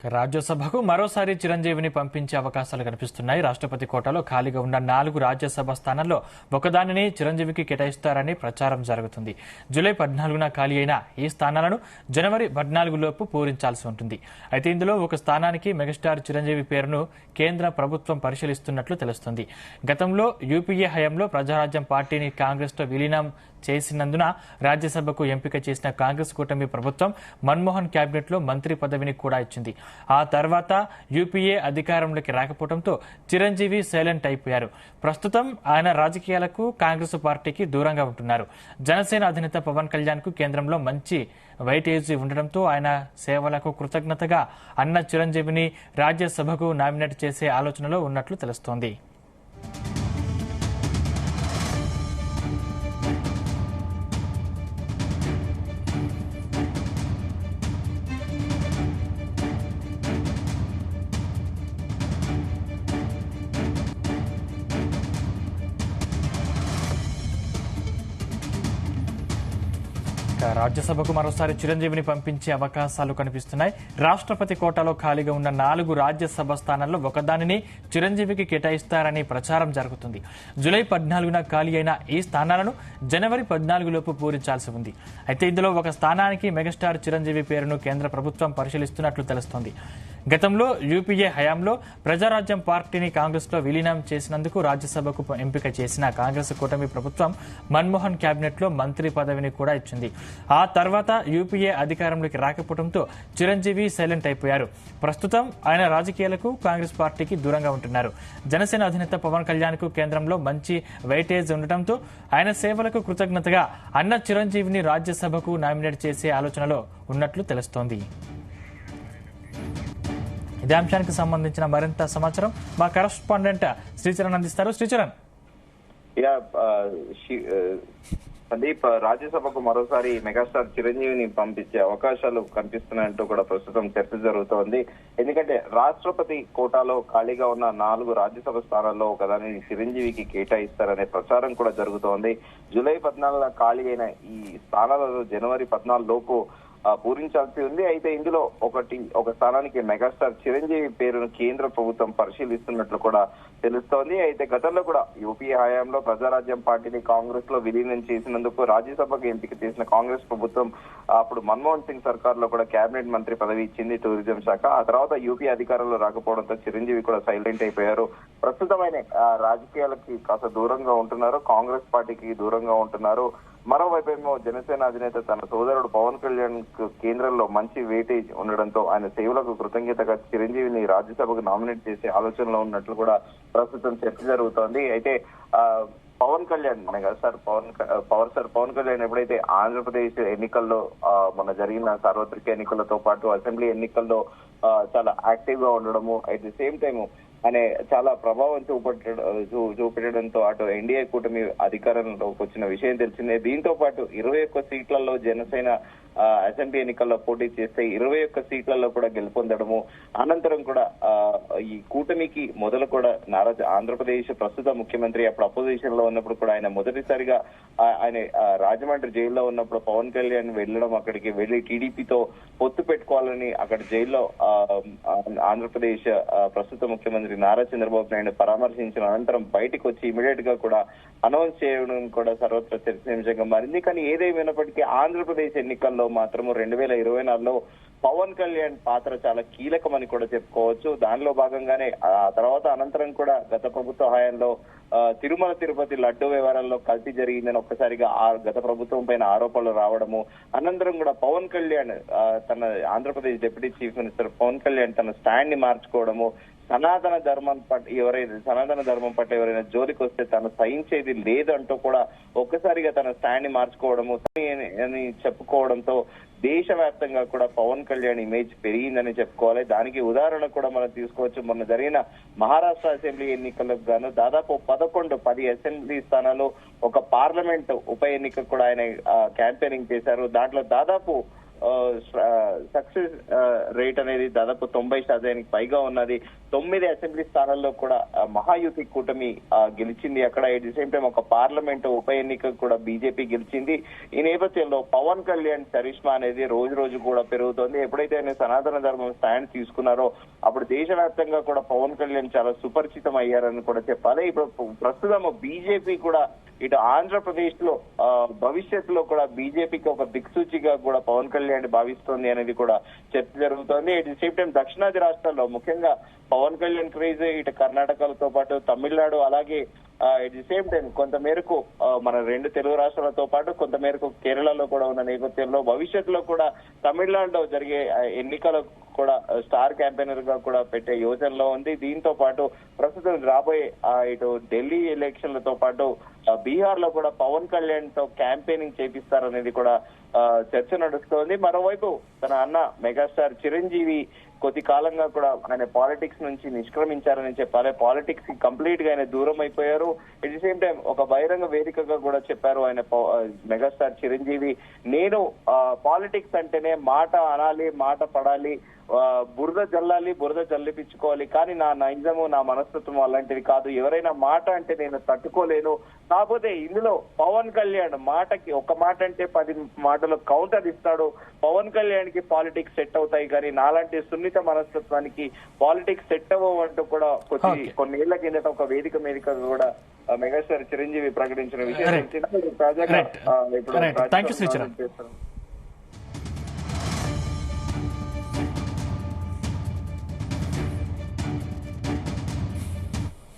రాజ్యసభకు మరోసారి చిరంజీవిని పంపించే అవకాశాలు కనిపిస్తున్నాయి. రాష్ట్రపతి కోటాలో ఖాళీగా ఉన్న 4 రాజ్యసభ స్థానాల్లో ఒకదానిని చిరంజీవికి కేటాయిస్తారని ప్రచారం జరుగుతుంది. జూలై 14న ఖాళీ అయిన ఈ స్థానాలను జనవరి 14 లోపు పూరించాల్సి ఉంటుంది. అయితే ఇందులో ఒక స్థానానికి మెగాస్టార్ చిరంజీవి పేరును కేంద్ర ప్రభుత్వం పరిశీలిస్తున్నట్లు తెలుస్తోంది. గతంలో యూపీఏ హయాంలో ప్రజారాజ్యం పార్టీని కాంగ్రెస్తో విలీనం చేసినందున రాజ్యసభకు ఎంపిక చేసిన కాంగ్రెస్ కూటమి ప్రభుత్వం మన్మోహన్ కేబినెట్లో మంత్రి పదవిని కూడా ఇచ్చింది. ఆ తర్వాత యూపీఏ అధికారంలోకి రాకపోవడంతో చిరంజీవి సైలెంట్ అయిపోయారు. ప్రస్తుతం ఆయన రాజకీయాలకు కాంగ్రెస్ పార్టీకి దూరంగా ఉంటున్నారు. జనసేన అధినేత పవన్ కళ్యాణ్ కు కేంద్రంలో మంచి వైటేజీ ఉండడంతో ఆయన సేవలకు కృతజ్ఞతగా అన్న చిరంజీవిని రాజ్యసభకు నామినేట్ చేసే ఆలోచనలో ఉన్నట్లు తెలుస్తోంది. రాజ్యసభకు మరోసారి చిరంజీవిని పంపించే అవకాశాలు కనిపిస్తున్నాయి. రాష్ట్రపతి కోటాలో ఖాళీగా ఉన్న 4 రాజ్యసభ స్థానాల్లో ఒకదానిని చిరంజీవికి కేటాయిస్తారని ప్రచారం జరుగుతుంది. జూలై 14న ఖాళీ అయిన ఈ స్థానాలను జనవరి 14 లోపు పూరించాల్సి ఉంది. అయితే ఇందులో ఒక స్థానానికి మెగాస్టార్ చిరంజీవి పేరును కేంద్ర ప్రభుత్వం పరిశీలిస్తున్నట్లు తెలుస్తోంది. గతంలో యూపీఏ హయాంలో ప్రజారాజ్యం పార్టీని కాంగ్రెస్లో విలీనం చేసినందుకు రాజ్యసభకు ఎంపిక చేసిన కాంగ్రెస్ కూటమి ప్రభుత్వం మన్మోహన్ కేబినెట్లో మంత్రి పదవిని కూడా ఇచ్చింది. ఆ తర్వాత యూపీఏ అధికారంలోకి రాకపోవడంతో చిరంజీవి సైలెంట్ అయిపోయారు. ప్రస్తుతం ఆయన రాజకీయాలకు కాంగ్రెస్ పార్టీకి దూరంగా ఉంటున్నారు. జనసేన అధినేత పవన్ కళ్యాణ్ కు కేంద్రంలో మంచి వైటేజ్ ఉండటంతో ఆయన సేవలకు కృతజ్ఞతగా అన్న చిరంజీవిని రాజ్యసభకు నామినేట్ చేసే ఆలోచనలో ఉన్నట్లు తెలుస్తోంది. ఇదే అంశానికి సంబంధించిన మరింత సమాచారం మా కరెస్పాండెంట్ శ్రీచరణ్ అందిస్తారు. శ్రీచరణ్, సందీప్, రాజ్యసభకు మరోసారి మెగాస్టార్ చిరంజీవిని పంపించే అవకాశాలు కనిపిస్తున్నాయంటూ కూడా ప్రస్తుతం చర్చ జరుగుతోంది. ఎందుకంటే రాష్ట్రపతి కోటాలో ఖాళీగా ఉన్న 4 రాజ్యసభ స్థానాల్లో ఒకదానిని చిరంజీవికి కేటాయిస్తారనే ప్రచారం కూడా జరుగుతోంది. జూలై 14న ఖాళీ అయిన ఈ స్థానాలలో జనవరి 14 లోపు పూరించాల్సి ఉంది. అయితే ఇందులో ఒక స్థానానికి మెగాస్టార్ చిరంజీవి పేరును కేంద్ర ప్రభుత్వం పరిశీలిస్తున్నట్లు కూడా తెలుస్తోంది. అయితే గతంలో కూడా యూపీఏ హయాంలో ప్రజారాజ్యం పార్టీని కాంగ్రెస్ లో విలీనం చేసినందుకు రాజ్యసభకు ఎంపిక చేసిన కాంగ్రెస్ ప్రభుత్వం అప్పుడు మన్మోహన్ సింగ్ సర్కార్ లో కూడా కేబినెట్ మంత్రి పదవి ఇచ్చింది, టూరిజం శాఖ. ఆ తర్వాత యూపీ అధికారంలో రాకపోవడంతో చిరంజీవి కూడా సైలెంట్ అయిపోయారు. ప్రస్తుతం ఆయన రాజకీయాలకి కాస్త దూరంగా ఉంటున్నారు, కాంగ్రెస్ పార్టీకి దూరంగా ఉంటున్నారు. మరోవైపేమో జనసేన అధినేత తన సోదరుడు పవన్ కళ్యాణ్ కేంద్రంలో మంచి వెయిటేజ్ ఉండడంతో ఆయన సేవలకు కృతజ్ఞతగా చిరంజీవిని రాజ్యసభకు నామినేట్ చేసే ఆలోచనలో ఉన్నట్లు కూడా ప్రస్తుతం చర్చ జరుగుతోంది. అయితే పవన్ కళ్యాణ్ మెగాస్టార్ పవన్ కళ్యాణ్ ఎప్పుడైతే ఆంధ్రప్రదేశ్ ఎన్నికల్లో మొన్న జరిగిన సార్వత్రిక ఎన్నికలతో పాటు అసెంబ్లీ ఎన్నికల్లో చాలా యాక్టివ్ గా ఉండడము, అట్ ది సేమ్ టైమ్ అనే చాలా ప్రభావం చూపెట్టడంతో అటు ఎన్డీఏ కూటమి అధికారంలోకి వచ్చిన విషయం తెలిసిందే. దీంతో పాటు 21 సీట్లలో జనసేన అసెంబ్లీ ఎన్నికల్లో పోటీ చేస్తే 21 సీట్లలో కూడా గెలుపొందడము, అనంతరం కూడా ఈ కూటమికి మొదలు కూడా ఆంధ్రప్రదేశ్ ప్రస్తుత ముఖ్యమంత్రి అప్పుడు అపోజిషన్ లో ఉన్నప్పుడు కూడా ఆయన మొదటిసారిగా ఆయన రాజమండ్రి జైల్లో ఉన్నప్పుడు పవన్ కళ్యాణ్ వెళ్ళడం, అక్కడికి వెళ్లి టీడీపీతో పొత్తు పెట్టుకోవాలని అక్కడ జైల్లో ఆంధ్రప్రదేశ్ ప్రస్తుత ముఖ్యమంత్రి నారా చంద్రబాబు నాయుడు పరామర్శించిన అనంతరం బయటకు వచ్చి ఇమీడియట్ గా కూడా అనౌన్స్ చేయడం కూడా సర్వత్ర చర్చనీయాంశంగా మారింది. కానీ ఏదేమైనప్పటికీ ఆంధ్రప్రదేశ్ ఎన్నికల్లో మాత్రము 2024లో పవన్ కళ్యాణ్ పాత్ర చాలా కీలకమని కూడా చెప్పుకోవచ్చు. దానిలో భాగంగానే ఆ తర్వాత అనంతరం కూడా గత ప్రభుత్వ హయాంలో తిరుమల తిరుపతి లడ్డు వ్యవహారంలో కల్తీ జరిగిందని ఒక్కసారిగా గత ప్రభుత్వం పైన ఆరోపణలు రావడము, అనంతరం కూడా పవన్ కళ్యాణ్ తన Andhra Pradesh deputy chief minister Pawan Kalyan తన స్టాండ్ ని మార్చుకోవడము, సనాతన ధర్మం పట్ల ఎవరైనా జోలికి వస్తే తను సహించేది లేదంటూ కూడా ఒక్కసారిగా తన స్టాండ్ ని మార్చుకోవడము అని చెప్పుకోవడంతో దేశవ్యాప్తంగా కూడా పవన్ కళ్యాణ్ ఇమేజ్ పెరిగిందని చెప్పుకోవాలి. దానికి ఉదాహరణ కూడా మనం తీసుకోవచ్చు. మొన్న జరిగిన మహారాష్ట్ర అసెంబ్లీ ఎన్నికలకు గాను దాదాపు 10 అసెంబ్లీ స్థానాలు, ఒక పార్లమెంట్ ఉప ఎన్నిక కూడా ఆయన క్యాంపెయినింగ్ చేశారు. దాంట్లో దాదాపు సక్సెస్ రేట్ అనేది దాదాపు 90% పైగా ఉన్నది. 9 అసెంబ్లీ స్థానాల్లో కూడా మహాయుతి కూటమి గెలిచింది. అక్కడ ఎట్ ది సేమ్ టైం ఒక పార్లమెంట్ ఉప ఎన్నిక కూడా బీజేపీ గెలిచింది. ఈ నేపథ్యంలో పవన్ కళ్యాణ్ చరిష్మా అనేది రోజు రోజు కూడా పెరుగుతోంది. ఎప్పుడైతే ఆయన సనాతన ధర్మం స్టాండ్ తీసుకున్నారో అప్పుడు దేశవ్యాప్తంగా కూడా పవన్ కళ్యాణ్ చాలా సుపరిచితం అయ్యారని కూడా చెప్పాలి. ఇప్పుడు ప్రస్తుతం బీజేపీ కూడా ఇటు ఆంధ్రప్రదేశ్ లో భవిష్యత్తులో కూడా బీజేపీకి ఒక దిక్సూచిగా కూడా పవన్ కళ్యాణ్ భావిస్తోంది అనేది కూడా చర్చ జరుగుతోంది. ఎట్ ది సేమ్ టైం దక్షిణాది రాష్ట్రాల్లో ముఖ్యంగా పవన్ కళ్యాణ్ క్రేజ్ ఇటు కర్ణాటకలతో పాటు తమిళనాడు అలాగే ఎట్ ది సేమ్ టైం కొంత మేరకు మన 2 తెలుగు రాష్ట్రాలతో పాటు కొంత మేరకు కేరళలో కూడా ఉన్న నేపథ్యంలో భవిష్యత్తులో కూడా తమిళనాడులో జరిగే ఎన్నికలకు కూడా స్టార్ క్యాంపెయినర్ గా కూడా పెట్టే యోచనలో ఉంది. దీంతో పాటు ప్రస్తుతం రాబోయే ఇటు ఢిల్లీ ఎలక్షన్లతో పాటు బీహార్ లో కూడా పవన్ కళ్యాణ్ తో క్యాంపెయినింగ్ చేపిస్తారనేది కూడా చర్చ నడుస్తోంది. మరోవైపు తన అన్న మెగాస్టార్ చిరంజీవి కొద్ది కాలంగా కూడా ఆయన పాలిటిక్స్ నుంచి నిష్క్రమించారని చెప్పాలి. పాలిటిక్స్ కి కంప్లీట్ గా ఆయన దూరం అయిపోయారు. ఎట్ ది సేమ్ టైం ఒక బహిరంగ వేదికగా కూడా చెప్పారు ఆయన మెగాస్టార్ చిరంజీవి, నేను పాలిటిక్స్ అంటేనే మాట అనాలి, మాట పడాలి, బురద జల్లాలి, బురద జల్లిపించుకోవాలి, కానీ నా నైజము నా మనస్తత్వం అలాంటిది కాదు. ఎవరైనా మాట అంటే నేను తట్టుకోలేను. కాకపోతే ఇందులో పవన్ కళ్యాణ్ మాటకి ఒక మాట అంటే 10 మాటలు కౌంటర్ ఇస్తాడు. పవన్ కళ్యాణ్ కి పాలిటిక్స్ సెట్ అవుతాయి, కానీ నాలాంటి సున్నిత మనస్తత్వానికి పాలిటిక్స్ సెట్ అవ్వవు అంటూ కూడా కొన్నేళ్ల కిందట ఒక వేదిక మీదక కూడా మెగాస్టార్ చిరంజీవి ప్రకటించిన విషయం. Thank you Sricharan.